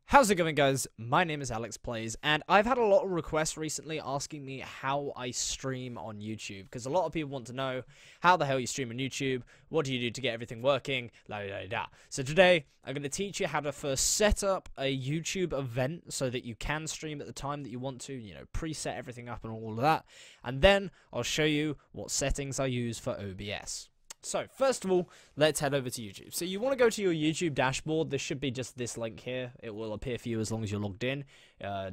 How's it going, guys? My name is Alex Plays, and I've had a lot of requests recently asking me how I stream on YouTube, because a lot of people want to know how the hell you stream on YouTube, what do you do to get everything working, la da da da. So today, I'm going to teach you how to first set up a YouTube event so that you can stream at the time that you want to, preset everything up and all of that, and then I'll show you what settings I use for OBS. So, first of all, let's head over to YouTube. So, you want to go to your YouTube dashboard. This should be just this link here. It will appear for you as long as you're logged in.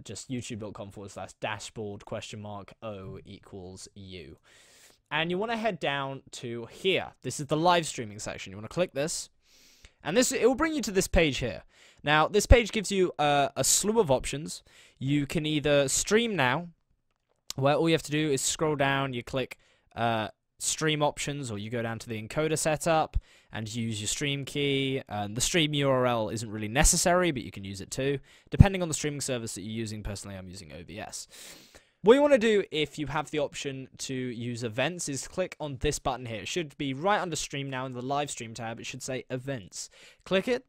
Just youtube.com/dashboard?O=U. And you want to head down to here. This is the live streaming section. You want to click this. And it will bring you to this page here. Now, this page gives you a slew of options. You can either stream now, where all you have to do is scroll down, you click stream options, or you go down to the encoder setup and use your stream key. The stream URL isn't really necessary, but you can use it too, depending on the streaming service that you're using. Personally, I'm using OBS. What you want to do if you have the option to use events is click on this button here. It should be right under stream now in the live stream tab. It should say events. Click it,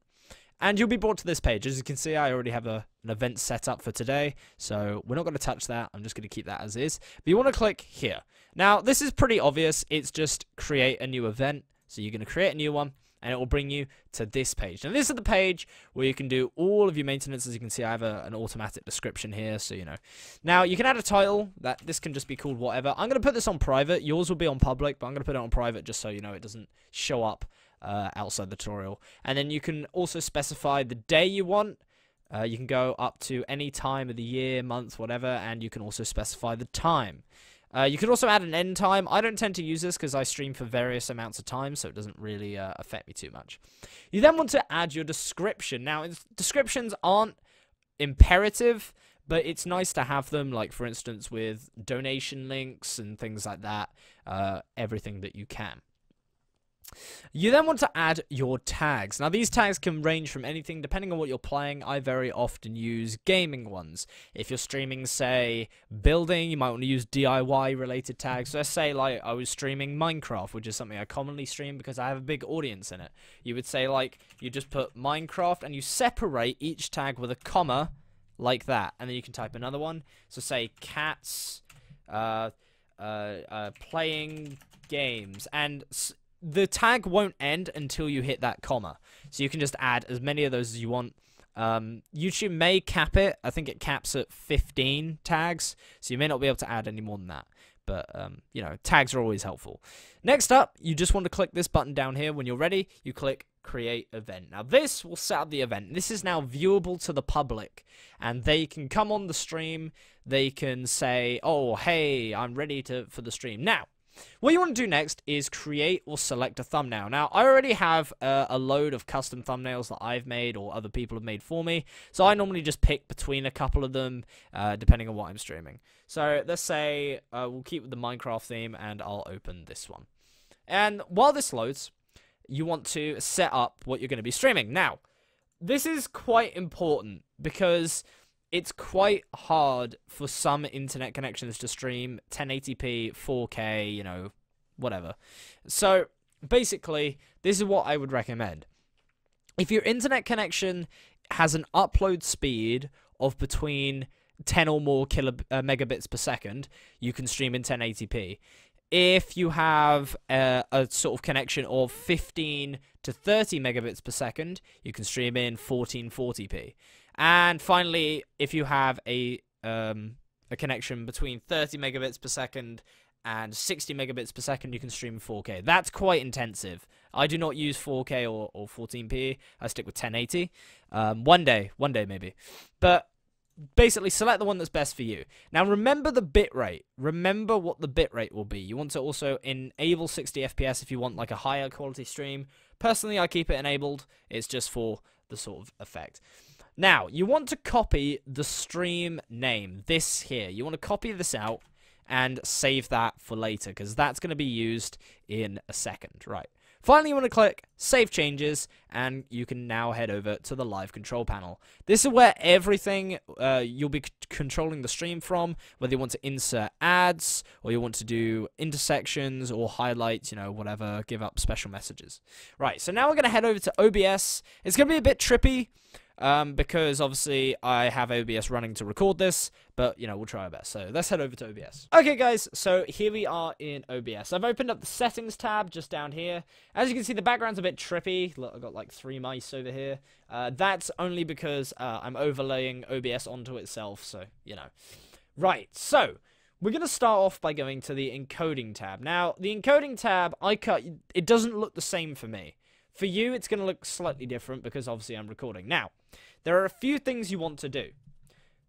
and you'll be brought to this page. As you can see, I already have an event set up for today, so we're not going to touch that. I'm just going to keep that as is. But you want to click here. Now, this is pretty obvious. It's just create a new event. So you're going to create a new one, and it will bring you to this page. Now, this is the page where you can do all of your maintenance. As you can see, I have an automatic description here, so you know. Now, you can add a title. This can just be called whatever. I'm going to put this on private. Yours will be on public, but I'm going to put it on private just so you know it doesn't show up outside the tutorial. And then you can also specify the day you want. You can go up to any time of the year, month, whatever, and you can also specify the time. You could also add an end time. I don't tend to use this because I stream for various amounts of time, so it doesn't really affect me too much. You then want to add your description. Now, descriptions aren't imperative, but it's nice to have them, like, for instance, with donation links and things like that, everything that you can. You then want to add your tags. Now, these tags can range from anything depending on what you're playing. I very often use gaming ones. If you're streaming, say, building, you might want to use DIY related tags. So let's say, like, I was streaming Minecraft, which is something I commonly stream because I have a big audience in it. You would say, like, you just put Minecraft and you separate each tag with a comma like that, and then you can type another one. So say cats playing games, and the tag won't end until you hit that comma. So you can just add as many of those as you want. YouTube may cap it. I think it caps at 15 tags. So you may not be able to add any more than that. But, tags are always helpful. Next up, you just want to click this button down here. When you're ready, you click Create Event. Now, this will set up the event. This is now viewable to the public. And they can come on the stream. They can say, oh, hey, I'm ready for the stream. Now, what you want to do next is create or select a thumbnail. Now, I already have a load of custom thumbnails that I've made or other people have made for me. So I normally just pick between a couple of them, depending on what I'm streaming. So let's say we'll keep with the Minecraft theme, and I'll open this one. And while this loads, you want to set up what you're going to be streaming. Now, this is quite important because it's quite hard for some internet connections to stream 1080p, 4K, whatever. So, basically, this is what I would recommend. If your internet connection has an upload speed of between 10 or more megabits per second, you can stream in 1080p. If you have a sort of connection of 15 to 30 megabits per second, you can stream in 1440p. And finally, if you have a connection between 30 megabits per second and 60 megabits per second, you can stream in 4K. That's quite intensive. I do not use 4K or 14p. I stick with 1080. One day maybe. But basically, select the one that's best for you. Now, remember the bitrate. Remember what the bitrate will be. You want to also enable 60 FPS if you want like a higher quality stream. Personally, I keep it enabled. It's just for the sort of effect. Now, you want to copy the stream name, this here. You want to copy this out and save that for later, because that's going to be used in a second. Right. Finally, you want to click Save Changes, and you can now head over to the live control panel. This is where everything you'll be controlling the stream from, whether you want to insert ads, or you want to do intersections or highlights, whatever, give up special messages. Right, so now we're going to head over to OBS. It's going to be a bit trippy. because obviously I have OBS running to record this, but you know, we'll try our best. So let's head over to OBS. Okay guys, so here we are in OBS. I've opened up the settings tab just down here. As you can see, the background's a bit trippy. Look, I've got like 3 mice over here. That's only because I'm overlaying OBS onto itself, so you know. Right, so we're going to start off by going to the encoding tab. Now, the encoding tab, it doesn't look the same for me. For you, it's going to look slightly different because obviously I'm recording. Now, there are a few things you want to do.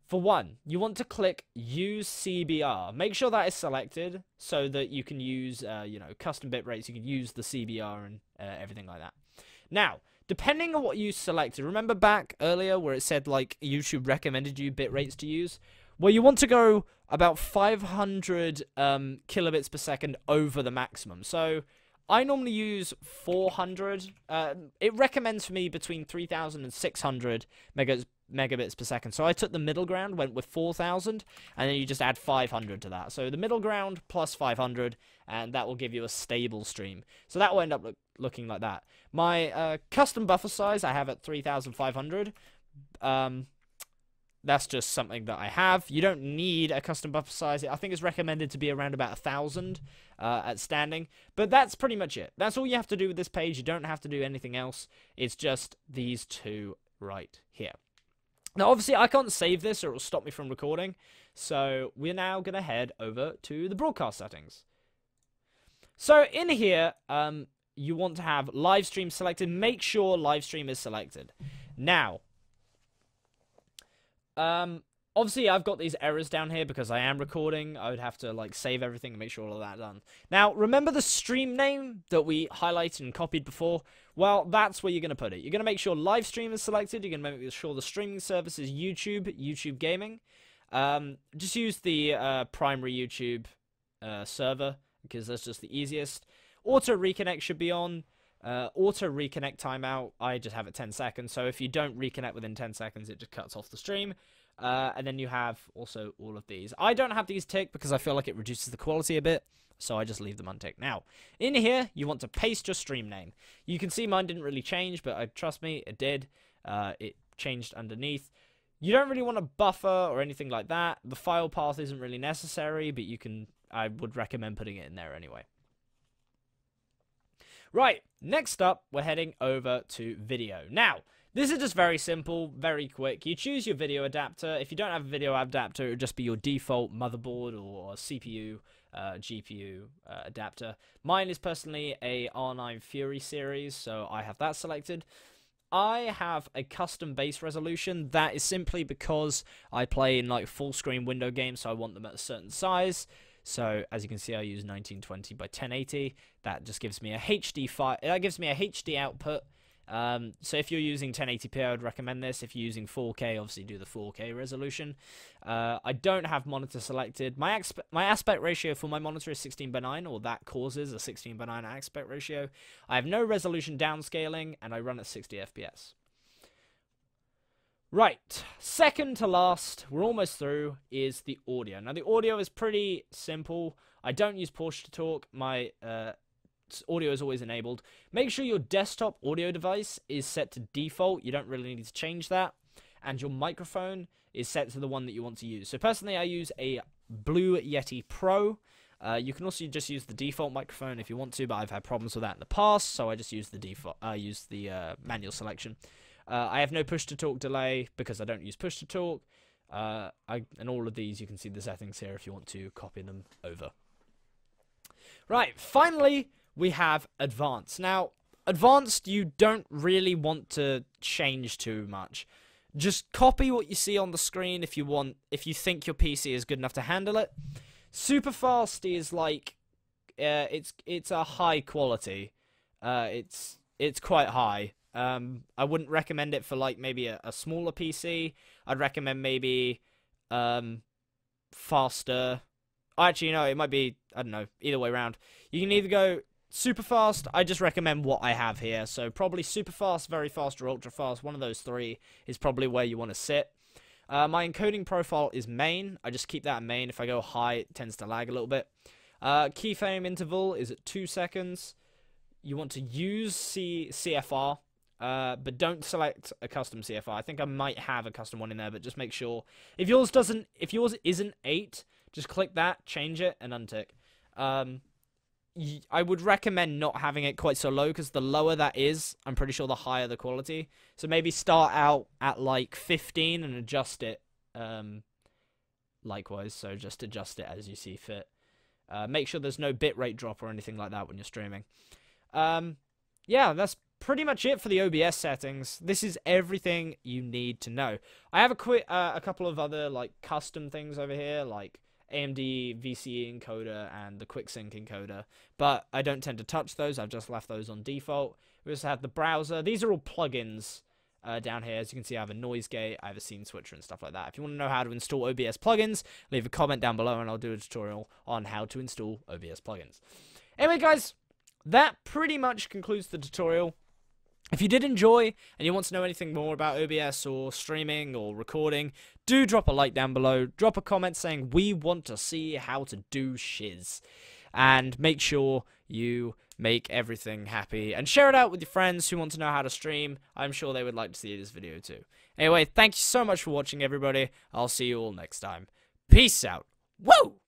For one, you want to click Use CBR. Make sure that is selected so that you can use, you know, custom bit rates. You can use the CBR and everything like that. Now, depending on what you selected, remember back earlier where it said, like, YouTube recommended you bit rates to use? Well, you want to go about 500 kilobits per second over the maximum. So I normally use 400. It recommends for me between 3,000 and 600 megabits per second. So I took the middle ground, went with 4,000, and then you just add 500 to that. So the middle ground plus 500, and that will give you a stable stream. So that will end up looking like that. My custom buffer size I have at 3,500. That's just something that I have. You don't need a custom buffer size. I think it's recommended to be around about 1,000 at standing. But that's pretty much it. That's all you have to do with this page. You don't have to do anything else. It's just these two right here. Now, obviously, I can't save this or it will stop me from recording. So we're now going to head over to the broadcast settings. So in here, you want to have live stream selected. Make sure live stream is selected. Now, obviously I've got these errors down here because I am recording. I would have to like save everything and make sure all of that done. Now, remember the stream name that we highlighted and copied before? Well, that's where you're going to put it. You're going to make sure live stream is selected. You're going to make sure the streaming service is YouTube Gaming. Just use the primary YouTube server because that's just the easiest. Auto reconnect should be on. Auto reconnect timeout, I just have it 10 seconds, so if you don't reconnect within 10 seconds, it just cuts off the stream. And then you have also all of these. I don't have these ticked because I feel like it reduces the quality a bit, so I just leave them unticked. Now, in here, you want to paste your stream name. You can see mine didn't really change, but trust me, it did. It changed underneath. You don't really want a buffer or anything like that. The file path isn't really necessary, but I would recommend putting it in there anyway. Right, next up, we're heading over to video. Now, this is just very simple, very quick. You choose your video adapter. If you don't have a video adapter, it would just be your default motherboard or CPU, GPU adapter. Mine is personally a R9 Fury series, so I have that selected. I have a custom base resolution. That is simply because I play in like full screen window games, so I want them at a certain size. So as you can see, I use 1920 by 1080. That just gives me a HD file. That gives me a HD output. So if you're using 1080p, I would recommend this. If you're using 4K, obviously do the 4K resolution. I don't have monitor selected. My aspect ratio for my monitor is 16:9, or that causes a 16:9 aspect ratio. I have no resolution downscaling, and I run at 60 FPS. Right, second to last, we're almost through, is the audio. Now, the audio is pretty simple. I don't use push to talk. My audio is always enabled. Make sure your desktop audio device is set to default. You don't really need to change that. And your microphone is set to the one that you want to use. So personally, I use a Blue Yeti Pro. You can also just use the default microphone if you want to, but I've had problems with that in the past, so I just use the default. I use the manual selection. I have no push-to-talk delay because I don't use push-to-talk. And all of these, you can see the settings here if you want to copy them over. Right, finally, we have advanced. Now, advanced, you don't really want to change too much. Just copy what you see on the screen if you think your PC is good enough to handle it. Super fast is like, it's a high quality. It's quite high. I wouldn't recommend it for like maybe a smaller PC. I'd recommend maybe faster. Actually, no, it might be, I don't know, either way around. You can either go super fast. I just recommend what I have here. So probably super fast, very fast, or ultra fast. One of those three is probably where you want to sit. My encoding profile is main. I just keep that in main. If I go high, it tends to lag a little bit. Keyframe interval is at 2 seconds. You want to use CFR. but don't select a custom CFR. I think I might have a custom one in there, but just make sure if yours isn't 8, just click that, change it, and untick. I would recommend not having it quite so low, because the lower that is, I'm pretty sure the higher the quality. So maybe start out at like 15 and adjust it likewise. So just adjust it as you see fit. Make sure there's no bitrate drop or anything like that when you're streaming. Yeah, that's pretty much it for the OBS settings. This is everything you need to know. I have a couple of other like custom things over here, like AMD VCE encoder and the QuickSync encoder, but I don't tend to touch those. I've just left those on default. We also have the browser. These are all plugins down here. As you can see, I have a noise gate, I have a scene switcher and stuff like that. If you want to know how to install OBS plugins, leave a comment down below and I'll do a tutorial on how to install OBS plugins. Anyway, guys, that pretty much concludes the tutorial. If you did enjoy and you want to know anything more about OBS or streaming or recording, do drop a like down below. Drop a comment saying we want to see how to do shiz. And make sure you make everything happy. And share it out with your friends who want to know how to stream. I'm sure they would like to see this video too. Anyway, thank you so much for watching, everybody. I'll see you all next time. Peace out. Woo!